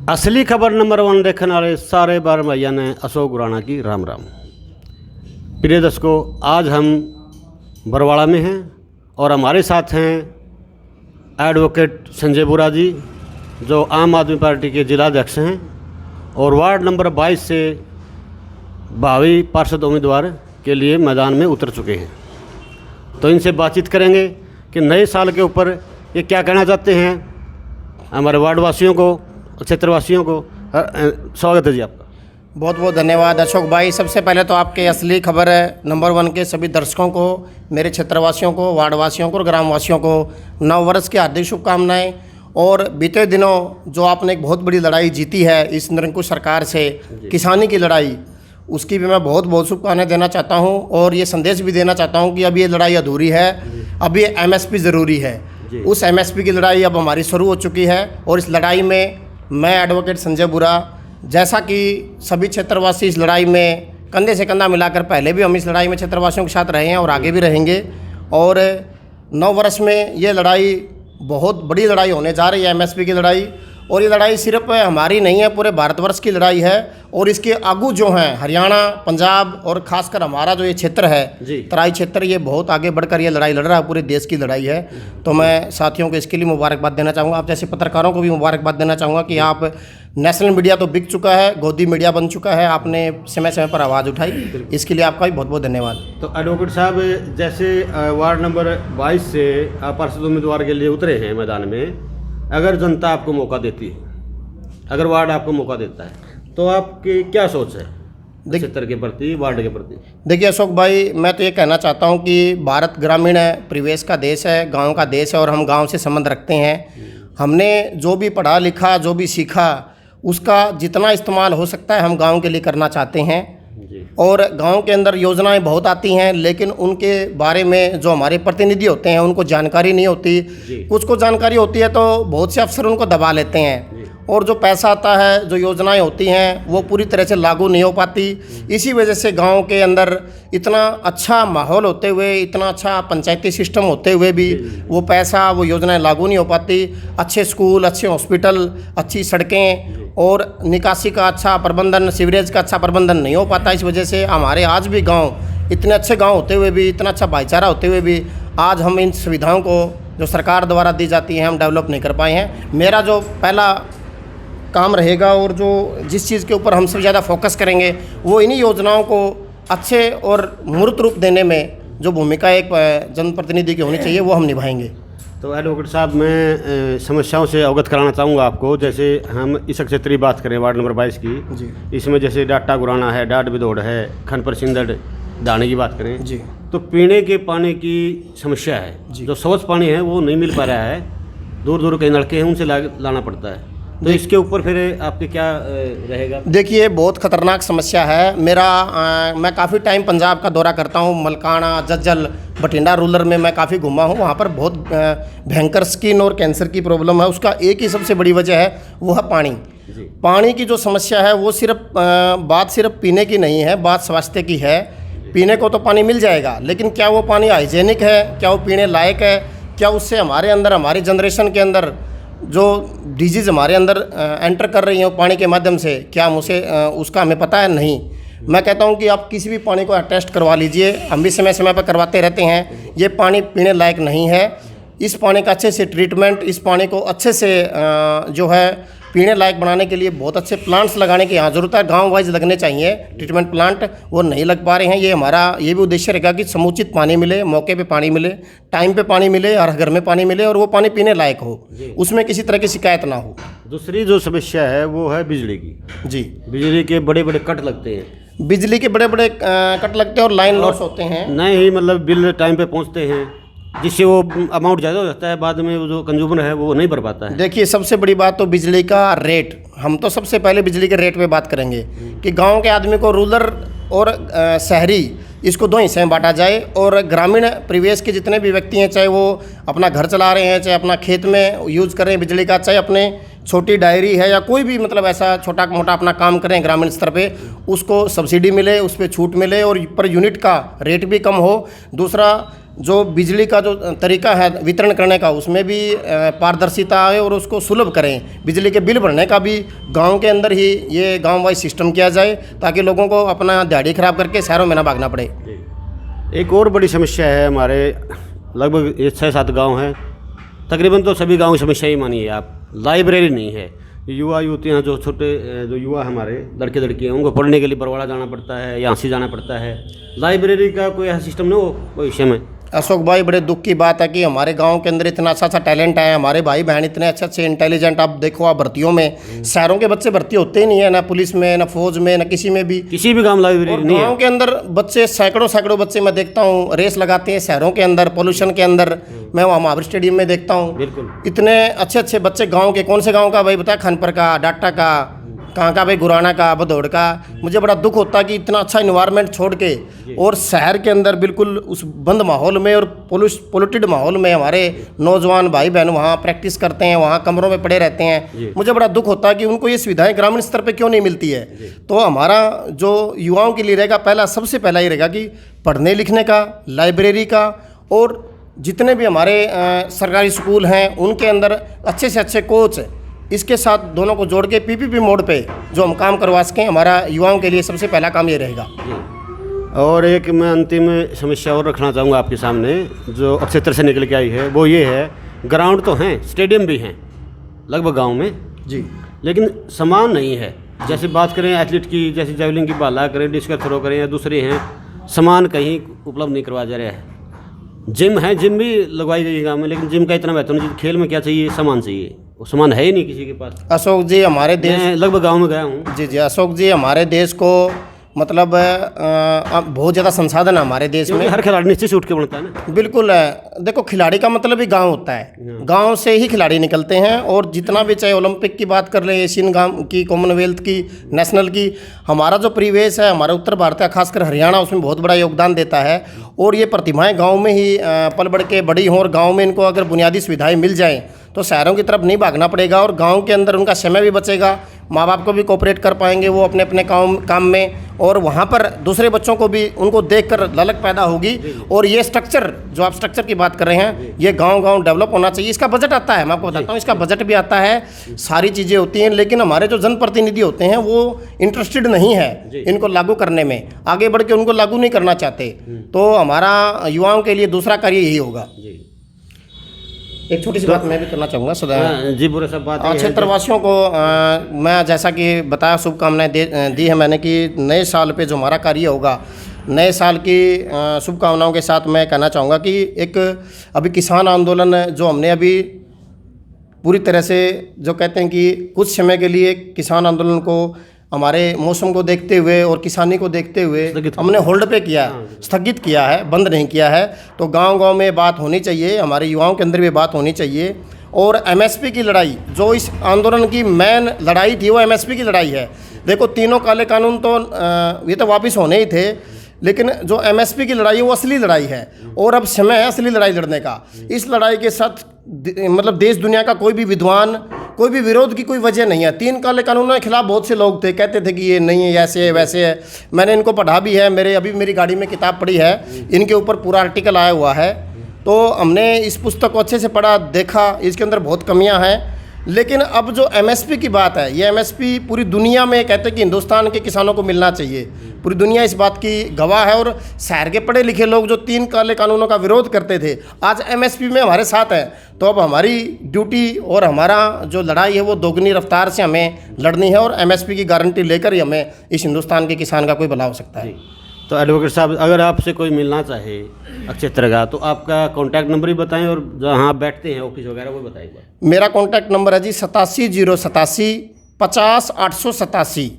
असली खबर नंबर 1 देखने वाले सारे बार भैया ने अशोक गुराना की राम राम। प्रिय दर्शकों, आज हम बरवाड़ा में हैं और हमारे साथ हैं एडवोकेट संजय बुरा जी, जो आम आदमी पार्टी के जिलाध्यक्ष हैं और वार्ड नंबर 22 से भावी पार्षद उम्मीदवार के लिए मैदान में उतर चुके हैं। तो इनसे बातचीत करेंगे कि नए साल के ऊपर ये क्या कहना चाहते हैं हमारे वार्डवासियों को, क्षेत्रवासियों को। स्वागत है जी आपका। बहुत बहुत धन्यवाद अशोक भाई। सबसे पहले तो आपके असली खबर नंबर 1 के सभी दर्शकों को, मेरे क्षेत्रवासियों को, वार्डवासियों को और ग्रामवासियों को नव वर्ष की हार्दिक शुभकामनाएं। और बीते दिनों जो आपने एक बहुत बड़ी लड़ाई जीती है इस निरंकुश सरकार से, किसानी की लड़ाई, उसकी भी मैं बहुत बहुत शुभकामनाएं देना चाहता हूं और ये संदेश भी देना चाहता हूं कि अब ये लड़ाई अधूरी है, अब ये एमएसपी ज़रूरी है। उस एमएसपी की लड़ाई अब हमारी शुरू हो चुकी है और इस लड़ाई में मैं एडवोकेट संजय बुरा, जैसा कि सभी क्षेत्रवासी इस लड़ाई में कंधे से कंधा मिलाकर, पहले भी हम इस लड़ाई में क्षेत्रवासियों के साथ रहे हैं और आगे भी रहेंगे। और नव वर्ष में ये लड़ाई बहुत बड़ी लड़ाई होने जा रही है, एमएसपी की लड़ाई। और ये लड़ाई सिर्फ हमारी नहीं है, पूरे भारतवर्ष की लड़ाई है। और इसके आगू जो हैं हरियाणा, पंजाब और खासकर हमारा जो ये क्षेत्र है, तराई क्षेत्र, ये बहुत आगे बढ़कर ये लड़ाई लड़ रहा है, पूरे देश की लड़ाई है। तो मैं साथियों को इसके लिए मुबारकबाद देना चाहूँगा। आप जैसे पत्रकारों को भी मुबारकबाद देना चाहूँगा कि आप, नेशनल मीडिया तो बिक चुका है, गोदी मीडिया बन चुका है, आपने समय समय पर आवाज़ उठाई, इसके लिए आपका भी बहुत बहुत धन्यवाद। तो एडवोकेट साहब, जैसे वार्ड नंबर 22 से आप पार्षद उम्मीदवार के लिए उतरे हैं मैदान में, अगर जनता आपको मौका देती है, अगर वार्ड आपको मौका देता है, तो आपकी क्या सोच है क्षेत्र के प्रति, वार्ड के प्रति? देखिए अशोक भाई, मैं तो ये कहना चाहता हूँ कि भारत ग्रामीण परिवेश का देश है, गांव का देश है और हम गांव से संबंध रखते हैं। हमने जो भी पढ़ा लिखा, जो भी सीखा, उसका जितना इस्तेमाल हो सकता है हम गांव के लिए करना चाहते हैं। और गांव के अंदर योजनाएं बहुत आती हैं, लेकिन उनके बारे में जो हमारे प्रतिनिधि होते हैं उनको जानकारी नहीं होती। कुछ को जानकारी होती है तो बहुत से अफसर उनको दबा लेते हैं और जो पैसा आता है, जो योजनाएं होती हैं, वो पूरी तरह से लागू नहीं हो पाती। इसी वजह से गांव के अंदर इतना अच्छा माहौल होते हुए, इतना अच्छा पंचायती सिस्टम होते हुए भी वो पैसा, वो योजनाएं लागू नहीं हो पाती। अच्छे स्कूल, अच्छे हॉस्पिटल, अच्छी सड़कें और निकासी का अच्छा प्रबंधन, सीवरेज का अच्छा प्रबंधन नहीं हो पाता। इस वजह से हमारे आज भी गाँव, इतने अच्छे गाँव होते हुए भी, इतना अच्छा भाईचारा होते हुए भी, आज हम इन सुविधाओं को जो सरकार द्वारा दी जाती हैं हम डेवलप नहीं कर पाए हैं। मेरा जो पहला काम रहेगा और जो जिस चीज़ के ऊपर हम सबसे ज़्यादा फोकस करेंगे, वो इन्हीं योजनाओं को अच्छे और मूर्त रूप देने में जो भूमिका एक जनप्रतिनिधि की होनी चाहिए, वो हम निभाएंगे। तो एडवोकेट साहब, मैं समस्याओं से अवगत कराना चाहूँगा आपको। जैसे हम इस क्षेत्र की बात करें, वार्ड नंबर 22 की, इसमें जैसे डाटा गुराना है, डाट बिदौड़ है, खनपर सिंदड़, दाने की बात करें जी, तो पीने के पानी की समस्या है। जो स्वच्छ पानी है वो नहीं मिल पा रहा है, दूर दूर के नलके हैं उनसे लाना पड़ता है। तो इसके ऊपर फिर आपके क्या रहेगा? देखिए, बहुत ख़तरनाक समस्या है। मैं काफ़ी टाइम पंजाब का दौरा करता हूँ, मलकाना, जज्जल, बठिंडा रूरल में मैं काफ़ी घूमा हूँ। वहाँ पर बहुत भयंकर स्किन और कैंसर की प्रॉब्लम है। उसका एक ही सबसे बड़ी वजह है, वो है पानी। पानी की जो समस्या है वो बात सिर्फ पीने की नहीं है, बात स्वास्थ्य की है। पीने को तो पानी मिल जाएगा, लेकिन क्या वो पानी हाइजेनिक है, क्या वो पीने लायक है, क्या उससे हमारे अंदर, हमारी जनरेशन के अंदर जो डिजीज़ हमारे अंदर एंटर कर रही हैं पानी के माध्यम से, क्या उसका हमें पता है? नहीं। मैं कहता हूं कि आप किसी भी पानी को टेस्ट करवा लीजिए, हम भी समय समय पर करवाते रहते हैं। ये पानी पीने लायक नहीं है। इस पानी का अच्छे से ट्रीटमेंट, इस पानी को अच्छे से जो है पीने लायक बनाने के लिए बहुत अच्छे प्लांट्स लगाने की यहाँ ज़रूरत है। गांव वाइज लगने चाहिए ट्रीटमेंट प्लांट, वो नहीं लग पा रहे हैं। ये भी उद्देश्य रहेगा कि समुचित पानी मिले, मौके पे पानी मिले, टाइम पे पानी मिले, हर घर में पानी मिले और वो पानी पीने लायक हो, उसमें किसी तरह की शिकायत ना हो। दूसरी जो समस्या है वो है बिजली की। जी, बिजली के बड़े बड़े कट लगते हैं। बिजली के बड़े बड़े कट लगते हैं और लाइन लॉस होते हैं। नहीं, मतलब बिल टाइम पे पहुँचते हैं, जिससे वो अमाउंट ज़्यादा हो जाता है, बाद में वो जो कंज्यूमर है वो नहीं भर पाता है। देखिए, सबसे बड़ी बात तो बिजली का रेट। हम तो सबसे पहले बिजली के रेट पे बात करेंगे कि गांव के आदमी को रूरल और शहरी, इसको दो हिस्से में बांटा जाए। और ग्रामीण परिवेश के जितने भी व्यक्ति हैं, चाहे वो अपना घर चला रहे हैं, चाहे अपना खेत में यूज़ कर रहे हैं बिजली का, चाहे अपने छोटी डायरी है या कोई भी मतलब ऐसा छोटा मोटा अपना काम करें ग्रामीण स्तर पे, उसको सब्सिडी मिले, उस पर छूट मिले और पर यूनिट का रेट भी कम हो। दूसरा, जो बिजली का जो तरीका है वितरण करने का उसमें भी पारदर्शिता आए और उसको सुलभ करें। बिजली के बिल भरने का भी गांव के अंदर ही ये गांव वाइज सिस्टम किया जाए ताकि लोगों को अपना दिहाड़ी ख़राब करके शहरों में ना भागना पड़े। एक और बड़ी समस्या है, हमारे लगभग 6-7 गांव हैं, तकरीबन तो सभी गाँव की समस्या ही मानिए आप, लाइब्रेरी नहीं है। युवा युवतियाँ जो छोटे जो युवा हमारे लड़के लड़कियाँ उनको पढ़ने के लिए बरवाड़ा जाना पड़ता है, यहाँ से जाना पड़ता है। लाइब्रेरी का कोई ऐसा सिस्टम नहीं हो भविष्य में? अशोक भाई, बड़े दुख की बात है कि हमारे गांव के अंदर इतना अच्छा टैलेंट है, हमारे भाई बहन इतने अच्छे इंटेलिजेंट। आप देखो, आप भर्तियों में शहरों के बच्चे भर्ती होते ही नहीं है, ना पुलिस में, ना फौज में, ना किसी में भी, किसी भी गाँव में लाइब्रेरी नहीं है। गाँव के अंदर बच्चे सैकड़ों बच्चे मैं देखता हूँ रेस लगाते हैं शहरों के अंदर पोल्यूशन के अंदर। मैं वहाँ महावीर स्टेडियम में देखता हूँ, बिल्कुल इतने अच्छे बच्चे गाँव के। कौन से गाँव का भाई बताया? खनपर का, डाटा का, कहाँ का भाई, गुराना का, भदौड़ का। मुझे बड़ा दुख होता है कि इतना अच्छा इन्वायरमेंट छोड़ के और शहर के अंदर बिल्कुल उस बंद माहौल में और पोल्यूटेड माहौल में हमारे नौजवान भाई बहन वहाँ प्रैक्टिस करते हैं, वहाँ कमरों में पड़े रहते हैं। मुझे बड़ा दुख होता है कि उनको ये सुविधाएं ग्रामीण स्तर पे क्यों नहीं मिलती है। तो हमारा जो युवाओं के लिए रहेगा, सबसे पहला ये रहेगा कि पढ़ने लिखने का, लाइब्रेरी का, और जितने भी हमारे सरकारी स्कूल हैं उनके अंदर अच्छे से अच्छे कोच, इसके साथ दोनों को जोड़ के पीपीपी मोड पे जो हम काम करवा सकें, हमारा युवाओं के लिए सबसे पहला काम ये रहेगा। और एक मैं अंतिम समस्या और रखना चाहूँगा आपके सामने, जो अक्षेत्र से निकल के आई है, वो ये है, ग्राउंड तो हैं, स्टेडियम भी हैं लगभग गांव में जी, लेकिन सामान नहीं है। जैसे बात करें एथलीट की, जैसे जेवलिन की भाला करें, डिस्कस थ्रो करें या दूसरे हैं, सामान कहीं उपलब्ध नहीं करवाया जा रहा है। जिम है, जिम भी लगवाई गई है गाँव में, लेकिन जिम का इतना महत्व नहीं। खेल में क्या चाहिए? सामान चाहिए, वो सामान है ही नहीं किसी के पास। अशोक जी, हमारे देश, मैं लगभग गाँव में गया हूँ। जी अशोक जी, हमारे देश को मतलब बहुत ज़्यादा संसाधन है हमारे देश में। हर खिलाड़ी नीचे से उठ के बनता है ना। बिल्कुल है। देखो, खिलाड़ी का मतलब ही गांव होता है, गांव से ही खिलाड़ी निकलते हैं। और जितना भी, चाहे ओलंपिक की बात कर ले, एशियन गेम की, कॉमनवेल्थ की, नेशनल की, हमारा जो परिवेश है, हमारा उत्तर भारत का, खासकर हरियाणा, उसमें बहुत बड़ा योगदान देता है। और ये प्रतिभाएँ गाँव में ही पल बढ़ के बड़ी हों, और गाँव में इनको अगर बुनियादी सुविधाएँ मिल जाएँ तो शहरों की तरफ नहीं भागना पड़ेगा, और गांव के अंदर उनका समय भी बचेगा, माँ बाप को भी कोऑपरेट कर पाएंगे वो अपने अपने काम में, और वहाँ पर दूसरे बच्चों को भी उनको देखकर ललक पैदा होगी। और ये स्ट्रक्चर, जो आप स्ट्रक्चर की बात कर रहे हैं, ये गांव डेवलप होना चाहिए। इसका बजट आता है, मैं आपको बताता हूँ, इसका बजट भी आता है, सारी चीज़ें होती हैं, लेकिन हमारे जो जनप्रतिनिधि होते हैं वो इंटरेस्टेड नहीं है इनको लागू करने में, आगे बढ़ के उनको लागू नहीं करना चाहते। तो हमारा युवाओं के लिए दूसरा कार्य यही होगा। एक छोटी सी बात मैं भी करना चाहूँगा सदा जी, बुरे सब बात क्षेत्रवासियों को मैं जैसा कि बताया, शुभकामनाएं दी है मैंने कि नए साल पे जो हमारा कार्य होगा, नए साल की शुभकामनाओं के साथ मैं कहना चाहूँगा कि एक अभी किसान आंदोलन जो हमने अभी पूरी तरह से, जो कहते हैं कि कुछ समय के लिए किसान आंदोलन को हमारे मौसम को देखते हुए और किसानी को देखते हुए हमने होल्ड पे किया है, स्थगित किया है, बंद नहीं किया है। तो गांव में बात होनी चाहिए, हमारे युवाओं के अंदर भी बात होनी चाहिए। और एमएसपी की लड़ाई, जो इस आंदोलन की मेन लड़ाई थी, वो एमएसपी की लड़ाई है। देखो, तीनों काले कानून तो ये तो वापस होने ही थे, लेकिन जो एमएसपी की लड़ाई है वो असली लड़ाई है, और अब समय है असली लड़ाई लड़ने का। इस लड़ाई के साथ मतलब देश दुनिया का कोई भी विद्वान, कोई भी विरोध की कोई वजह नहीं है। 3 काले कानूनों के खिलाफ बहुत से लोग थे, कहते थे कि ये नहीं है, ऐसे है, वैसे है। मैंने इनको पढ़ा भी है, मेरी गाड़ी में किताब पढ़ी है, इनके ऊपर पूरा आर्टिकल आया हुआ है। तो हमने इस पुस्तक को अच्छे से पढ़ा, देखा, इसके अंदर बहुत कमियां हैं। लेकिन अब जो एमएसपी की बात है, ये एमएसपी पूरी दुनिया में कहते हैं कि हिंदुस्तान के किसानों को मिलना चाहिए। पूरी दुनिया इस बात की गवाह है। और शहर के पढ़े लिखे लोग जो 3 काले कानूनों का विरोध करते थे, आज एमएसपी में हमारे साथ हैं। तो अब हमारी ड्यूटी और हमारा जो लड़ाई है वो दोगुनी रफ्तार से हमें लड़नी है, और एमएसपी की गारंटी लेकर ही हमें इस हिंदुस्तान के किसान का कोई भला हो सकता है। तो एडवोकेट साहब, अगर आपसे कोई मिलना चाहे अक्षेत्र का, तो आपका कॉन्टैक्ट नंबर ही बताएं, और जहाँ आप बैठते हैं ऑफिस वगैरह वो बताइए। मेरा कॉन्टैक्ट नंबर है जी 87 087 50 887।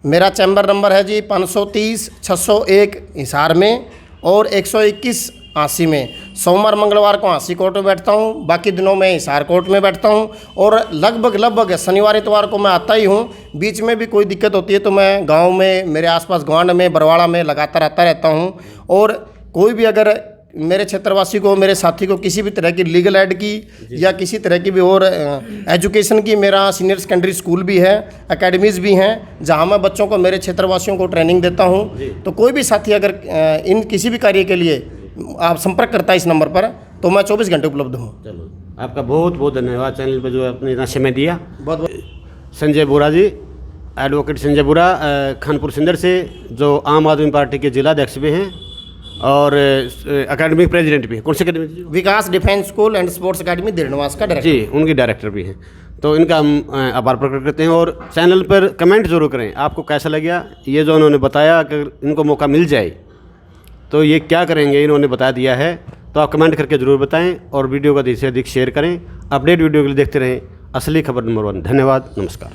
मेरा चैम्बर नंबर है जी 530 601 हिसार में, और 121 हाँसी में। सोमवार मंगलवार को हाँसी कोर्ट में बैठता हूँ, बाकी दिनों में हिसार कोर्ट में बैठता हूँ। और लगभग शनिवार इतवार को मैं आता ही हूँ। बीच में भी कोई दिक्कत होती है तो मैं गांव में, मेरे आसपास ग्वांड में, बरवाड़ा में लगातार आता रहता हूँ। और कोई भी अगर मेरे क्षेत्रवासी को, मेरे साथी को किसी भी तरह की लीगल एड की या किसी तरह की भी और एजुकेशन की, मेरा सीनियर सेकेंडरी स्कूल भी है, एकेडमीज़ भी हैं जहां मैं बच्चों को, मेरे क्षेत्रवासियों को ट्रेनिंग देता हूं। तो कोई भी साथी अगर इन किसी भी कार्य के लिए आप संपर्क करता है इस नंबर पर, तो मैं 24 घंटे उपलब्ध हूँ। चलो, आपका बहुत बहुत धन्यवाद चैनल पर जो अपने इतना समय दिया। बहुत बहुत संजय बोरा जी, एडवोकेट संजय बोरा, खानपुर सिंदर से, जो आम आदमी पार्टी के जिला अध्यक्ष भी हैं और एकेडमिक प्रेसिडेंट भी हैं। कौन सी academy? Vikas defence school and sports academy Dhiranwas का डायरेक्टर। जी, उनकी डायरेक्टर भी हैं। तो इनका हम आभार प्रकट करते हैं और चैनल पर कमेंट जरूर करें, आपको कैसा लगा ये जो उन्होंने बताया। अगर इनको मौका मिल जाए तो ये क्या करेंगे, इन्होंने बता दिया है। तो आप कमेंट करके ज़रूर बताएं और वीडियो को अधिक से अधिक शेयर करें। अपडेट वीडियो के लिए देखते रहें असली खबर नंबर 1। धन्यवाद, नमस्कार।